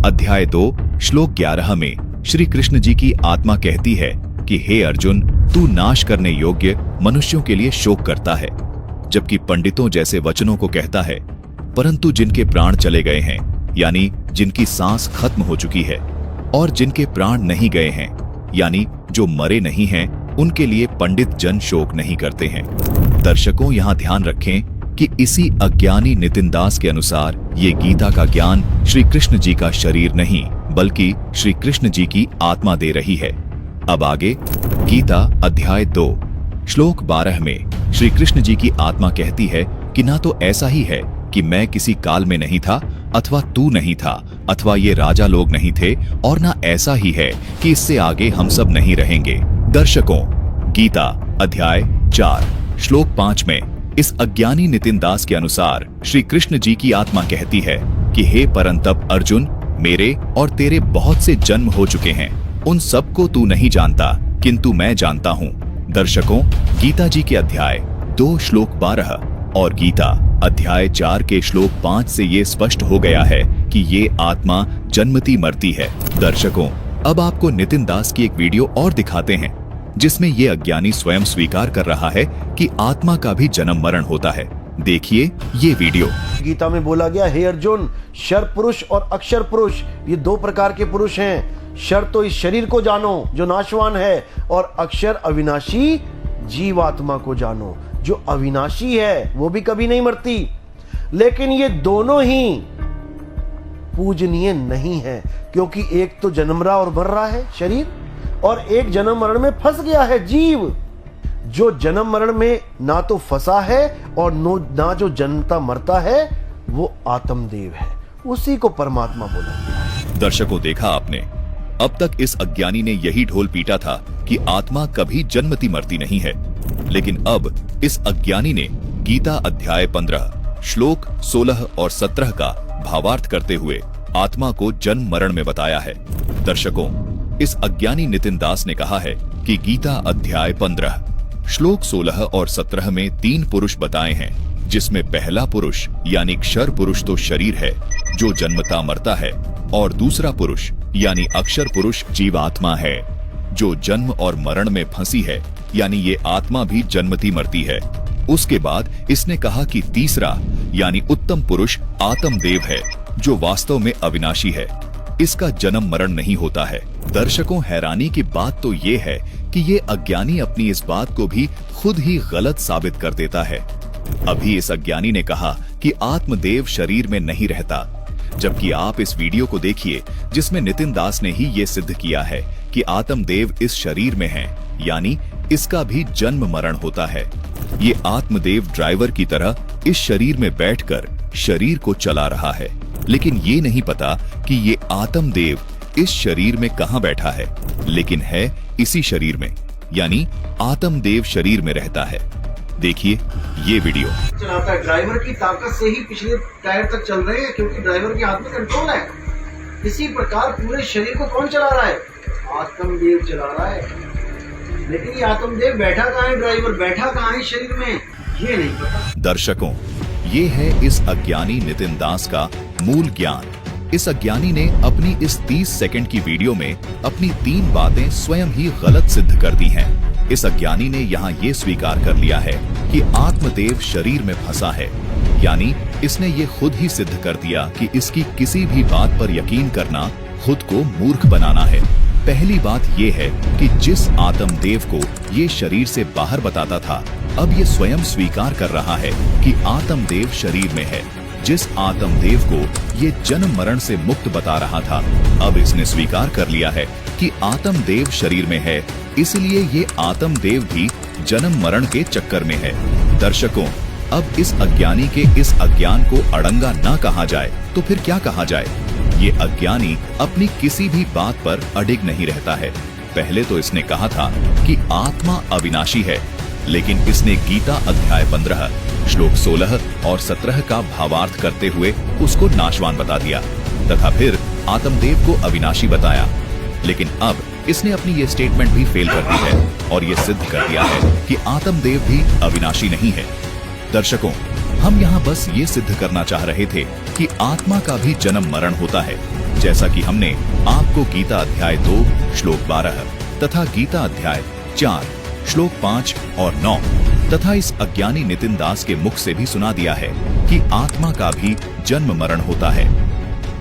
अध्याय 2 श्लोक 11 में श्री कृष्ण जी की आत्मा कहती है कि हे अर्जुन, तू नाश करने योग्य मनुष्यों के लिए शोक करता है, जबकि पंडितों जैसे वचनों को कहता है। परंतु जिनके प्राण चले गए हैं, यानी जिनकी सांस खत्म हो चुकी है, और जिनके प्राण नहीं गए हैं, यानी जो मरे नहीं हैं, उनके लिए पंडित जन शोक नहीं करते हैं। दर्शकों, यहाँ ध्यान रखें कि इसी अज्ञानी नितिन दास के अनुसार ये गीता का ज्ञान श्री कृष्ण जी का शरीर नहीं बल्कि श्री कृष्ण जी की आत्मा दे रही है। अब आगे गीता अध्याय 2 श्लोक 12 में श्री कृष्ण जी की आत्मा कहती है कि ना तो ऐसा ही है कि मैं किसी काल में नहीं था, अथवा तू नहीं था, अथवा ये राजा लोग नहीं थे, और ना ऐसा ही है कि इससे आगे हम सब नहीं रहेंगे। दर्शकों, गीता अध्याय 4 श्लोक 5 में इस अज्ञानी नितिन दास के अनुसार श्री कृष्ण जी की आत्मा कहती है कि हे परंतप अर्जुन, मेरे और तेरे बहुत से जन्म हो चुके हैं, उन सबको तू नहीं जानता, किंतु मैं जानता हूँ। दर्शकों, गीता जी के अध्याय 2 श्लोक 12 और गीता अध्याय 4 के श्लोक 5 से ये स्पष्ट हो गया है कि ये आत्मा जन्मती मरती है। दर्शकों, अब आपको नितिन दास की एक वीडियो और दिखाते हैं जिसमें ये अज्ञानी स्वयं स्वीकार कर रहा है कि आत्मा का भी जन्म मरण होता है। देखिए ये वीडियो। गीता में बोला गया, हे अर्जुन, शर पुरुष और अक्षर पुरुष ये दो प्रकार के पुरुष हैं। शर तो इस शरीर को जानो जो नाशवान है, और अक्षर अविनाशी जीवात्मा को जानो जो अविनाशी है, वो भी कभी नहीं मरती। लेकिन ये दोनों ही पूजनीय नहीं है, क्योंकि एक तो जन्म रहा और मर रहा है शरीर, और एक जन्म मरण में फंस गया है जीव। जो जन्म मरण में ना तो फंसा है और ना जो जन्मता मरता है, वो आत्मदेव है, उसी को परमात्मा बोला। दर्शकों, देखा आपने, अब तक इस अज्ञानी ने यही ढोल पीटा था कि आत्मा कभी जन्मती मरती नहीं है, लेकिन अब इस अज्ञानी ने गीता अध्याय 15 श्लोक 16 और 17 का भावार्थ करते हुए आत्मा को जन्म मरण में बताया है। दर्शकों, इस अज्ञानी नितिन दास ने कहा है कि गीता अध्याय 15 श्लोक 16 और 17 में 3 पुरुष बताए हैं, जिसमें पहला पुरुष यानी क्षर पुरुष तो शरीर है जो जन्मता मरता है, और दूसरा पुरुष यानी अक्षर पुरुष जीवात्मा है जो जन्म और मरण में फंसी है, यानी ये आत्मा भी जन्मती मरती है। उसके बाद इसने कहा कि तीसरा यानी उत्तम पुरुष आत्मदेव है जो वास्तव में अविनाशी है, इसका जन्म मरण नहीं होता है। दर्शकों, हैरानी की बात तो ये है कि ये अज्ञानी अपनी इस बात को भी खुद ही गलत साबित कर देता है। अभी इस अज्ञानी ने कहा कि आत्मदेव शरीर में नहीं रहता, जबकि आप इस वीडियो को देखिए जिसमें नितिन दास ने ही ये सिद्ध किया है कि आत्मदेव इस शरीर में है, यानी इसका भी जन्म मरण होता है। ये आत्मदेव ड्राइवर की तरह इस शरीर में बैठकर शरीर को चला रहा है, लेकिन ये नहीं पता कि ये आत्मदेव इस शरीर में कहाँ बैठा है, लेकिन है इसी शरीर में, यानी आत्मदेव शरीर में रहता है। देखिए ये वीडियो। चलाता है, ड्राइवर की ताकत से ही पिछले टायर तक चल रहे हैं, क्योंकि ड्राइवर के हाथ में कंट्रोल है। इसी प्रकार पूरे शरीर को कौन चला रहा है? आत्मदेव चला रहा है। लेकिन ये आत्मदेव बैठा कहाँ है, ड्राइवर बैठा कहाँ है शरीर में, ये नहीं पता। दर्शकों, ये है इस अज्ञानी नितिन दास का मूल ज्ञान। इस अज्ञानी ने अपनी इस 30 सेकंड की वीडियो में अपनी 3 बातें स्वयं ही गलत सिद्ध कर दी हैं। इस अज्ञानी ने यहाँ ये स्वीकार कर लिया है कि आत्मदेव शरीर में फंसा है, यानी इसने ये खुद ही सिद्ध कर दिया कि इसकी किसी भी बात पर यकीन करना खुद को मूर्ख बनाना है। पहली बात ये है कि जिस आत्मदेव को ये शरीर से बाहर बताता था, अब ये स्वयं स्वीकार कर रहा है कि आत्मदेव शरीर में है। जिस आत्मदेव को ये जन्म मरण से मुक्त बता रहा था, अब इसने स्वीकार कर लिया है कि आत्मदेव शरीर में है, इसलिए ये आत्मदेव भी जन्म मरण के चक्कर में है। दर्शकों, अब इस अज्ञानी के इस अज्ञान को अड़ंगा ना कहा जाए तो फिर क्या कहा जाए? ये अज्ञानी अपनी किसी भी बात पर अडिग नहीं रहता है। पहले तो इसने कहा था कि आत्मा अविनाशी है, लेकिन इसने गीता अध्याय 15 श्लोक 16 और 17 का भावार्थ करते हुए उसको नाशवान बता दिया, तथा फिर आत्मदेव को अविनाशी बताया। लेकिन अब इसने अपनी ये स्टेटमेंट भी फेल कर दी है और ये सिद्ध कर दिया है कि आत्मदेव भी अविनाशी नहीं है। दर्शकों, हम यहाँ बस ये सिद्ध करना चाह रहे थे कि आत्मा का भी जन्म मरण होता है, जैसा कि हमने आपको गीता अध्याय 2 श्लोक 12 तथा गीता अध्याय 4 श्लोक 5 और 9 तथा इस अज्ञानी नितिन दास के मुख से भी सुना दिया है कि आत्मा का भी जन्म मरण होता है।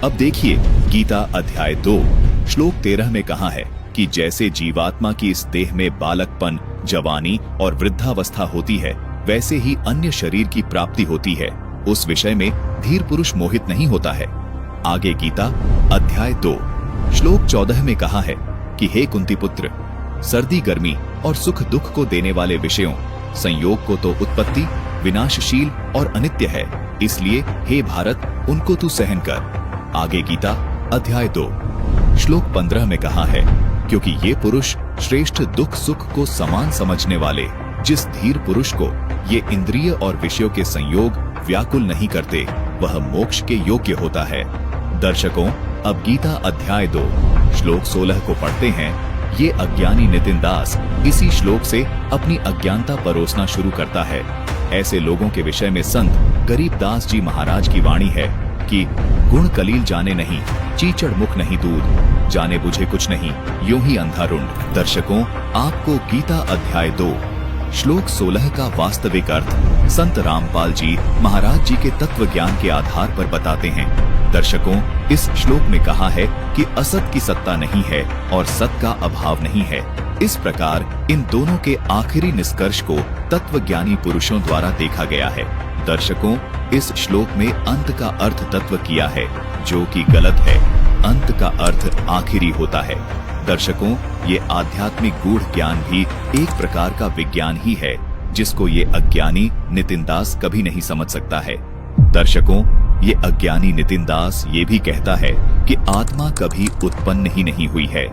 अब देखिए गीता अध्याय 2 श्लोक 13 में कहा है कि जैसे जीवात्मा की इस देह में बालकपन, जवानी और वृद्धावस्था होती है, वैसे ही अन्य शरीर की प्राप्ति होती है। उस विषय में धीर पुरुष मोहित नहीं होता है। आगे गीता अध्याय 2 श्लोक 14 में कहा है कि हे कुंती पुत्र, सर्दी गर्मी और सुख दुख को देने वाले विषयों संयोग को तो उत्पत्ति विनाशशील और अनित्य है, इसलिए हे भारत उनको तू सहन कर। आगे गीता अध्याय 2 श्लोक 15 में कहा है क्योंकि ये पुरुष श्रेष्ठ दुख सुख को समान समझने वाले जिस धीर पुरुष को ये इंद्रिय और विषयों के संयोग व्याकुल नहीं करते, वह मोक्ष के योग्य होता है। दर्शकों, अब गीता अध्याय 2 श्लोक 16 को पढ़ते हैं। ये अज्ञानी नितिन दास इसी श्लोक से अपनी अज्ञानता परोसना शुरू करता है। ऐसे लोगों के विषय में संत गरीबदास जी महाराज की वाणी है कि गुण कलील जाने नहीं, चीचड़ मुख नहीं दूध, जाने बुझे कुछ नहीं, यूं ही अंधारुंड। दर्शकों, आपको गीता अध्याय 2 श्लोक 16 का वास्तविक अर्थ संत रामपाल जी महाराज जी के तत्व ज्ञान के आधार पर बताते हैं। दर्शकों, इस श्लोक में कहा है कि असत की सत्ता नहीं है और सत का अभाव नहीं है। इस प्रकार इन दोनों के आखिरी निष्कर्ष को तत्वज्ञानी पुरुषों द्वारा देखा गया है। दर्शकों, इस श्लोक में अंत का अर्थ तत्व किया है, जो कि गलत है। अंत का अर्थ आखिरी होता है। दर्शकों, ये आध्यात्मिक गूढ़ ज्ञान भी एक प्रकार का विज्ञान ही है, जिसको ये अज्ञानी नितिन दास कभी नहीं समझ सकता है। दर्शकों, ये अज्ञानी नितिन दास ये भी कहता है कि आत्मा कभी उत्पन्न ही नहीं हुई है।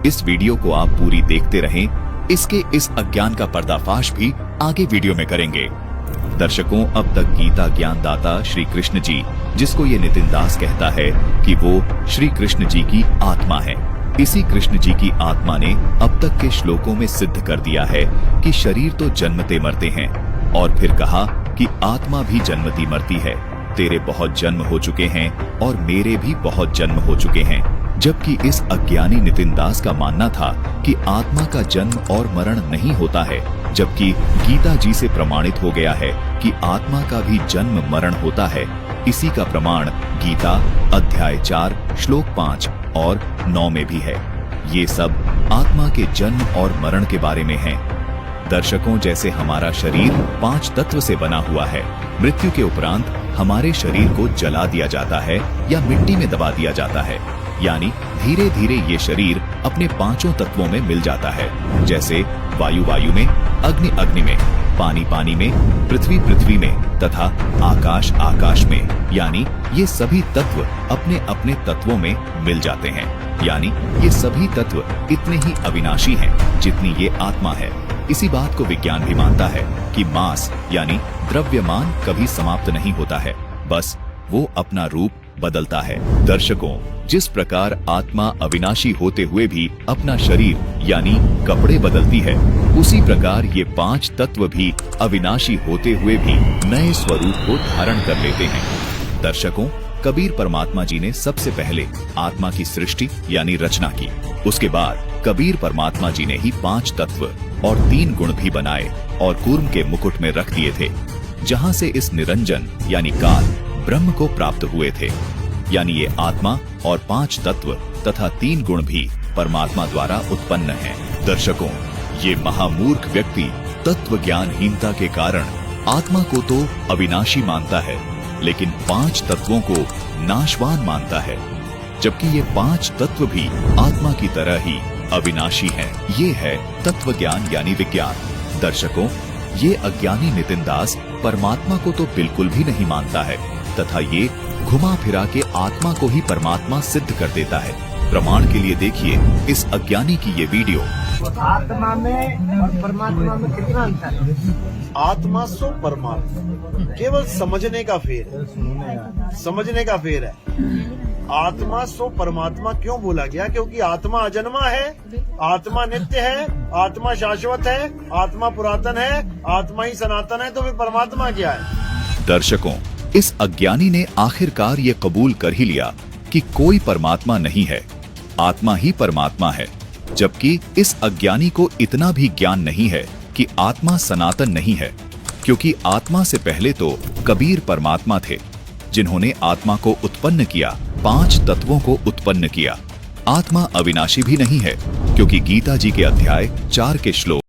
इस वीडियो को आप पूरी देखते रहें। इसके इस अज्ञान का पर्दाफाश भी आगे वीडियो में करेंगे। दर्शकों, अब तक गीता ज्ञानदाता श्री कृष्ण जी, जिसको ये नितिन दास कहता है कि वो श्री कृष्ण जी की आत्मा है, इसी कृष्ण जी की आत्मा ने अब तक के श्लोकों में सिद्ध कर दिया है कि शरीर तो जन्मते मरते हैं, और फिर कहा कि आत्मा भी जन्मती मरती है। तेरे बहुत जन्म हो चुके हैं और मेरे भी बहुत जन्म हो चुके हैं। जबकि इस अज्ञानी नितिन दास का मानना था कि आत्मा का जन्म और मरण नहीं होता है, जबकि गीता जी से प्रमाणित हो गया है कि आत्मा का भी जन्म मरण होता है। इसी का प्रमाण गीता अध्याय 4 श्लोक 5 और 9 में भी है। ये सब आत्मा के जन्म और मरण के बारे में है। दर्शकों, जैसे हमारा शरीर 5 तत्व से बना हुआ है, मृत्यु के उपरांत हमारे शरीर को जला दिया जाता है या मिट्टी में दबा दिया जाता है, यानी धीरे धीरे ये शरीर अपने 5 तत्वों में मिल जाता है। जैसे वायु वायु में, अग्नि अग्नि में, पानी पानी में, पृथ्वी पृथ्वी में तथा आकाश आकाश में, यानी ये सभी तत्व अपने अपने तत्वों में मिल जाते हैं। यानी ये सभी तत्व इतने ही अविनाशी हैं जितनी ये आत्मा है। इसी बात को विज्ञान भी मानता है कि मास यानी द्रव्यमान कभी समाप्त नहीं होता है, बस वो अपना रूप बदलता है। दर्शकों, जिस प्रकार आत्मा अविनाशी होते हुए भी अपना शरीर यानी कपड़े बदलती है, उसी प्रकार ये 5 तत्व भी अविनाशी होते हुए भी नए स्वरूप को धारण कर लेते हैं। दर्शकों, कबीर परमात्मा जी ने सबसे पहले आत्मा की सृष्टि यानी रचना की। उसके बाद कबीर परमात्मा जी ने ही 5 तत्व और 3 गुण भी बनाए और कूर्म के मुकुट में रख दिए थे, जहां से इस निरंजन यानी काल ब्रह्म को प्राप्त हुए थे। यानी ये आत्मा और 5 तत्व तथा 3 गुण भी परमात्मा द्वारा उत्पन्न हैं। दर्शकों, ये महामूर्ख व्यक्ति तत्व ज्ञानहीनता के कारण आत्मा को तो अविनाशी मानता है, लेकिन 5 तत्वों को नाशवान मानता है, जबकि ये 5 तत्व भी आत्मा की तरह ही अविनाशी हैं। ये है तत्व ज्ञान यानी विज्ञान। दर्शकों, ये अज्ञानी नितिन दास परमात्मा को तो बिल्कुल भी नहीं मानता है तथा ये घुमा फिरा के आत्मा को ही परमात्मा सिद्ध कर देता है। प्रमाण के लिए देखिए इस अज्ञानी की ये वीडियो। आत्मा में और परमात्मा में कितना अंतर है? आत्मा सो परमात्मा केवल समझने का फेर है, समझने का फेर है। आत्मा सो परमात्मा क्यों बोला गया? क्योंकि आत्मा अजन्मा है, आत्मा नित्य है, आत्मा शाश्वत है, आत्मा पुरातन है, आत्मा ही सनातन है, तो फिर परमात्मा क्या है? दर्शकों, इस अज्ञानी ने आखिरकार ये कबूल कर ही लिया कि कोई परमात्मा नहीं है, आत्मा ही परमात्मा है, जबकि इस अज्ञानी को इतना भी ज्ञान नहीं है कि आत्मा सनातन नहीं है, क्योंकि आत्मा से पहले तो कबीर परमात्मा थे, जिन्होंने आत्मा को उत्पन्न किया, 5 तत्वों को उत्पन्न किया। आत्मा अविनाशी भी नहीं है, क्योंकि गीता जी के अध्याय 4 के श्लोक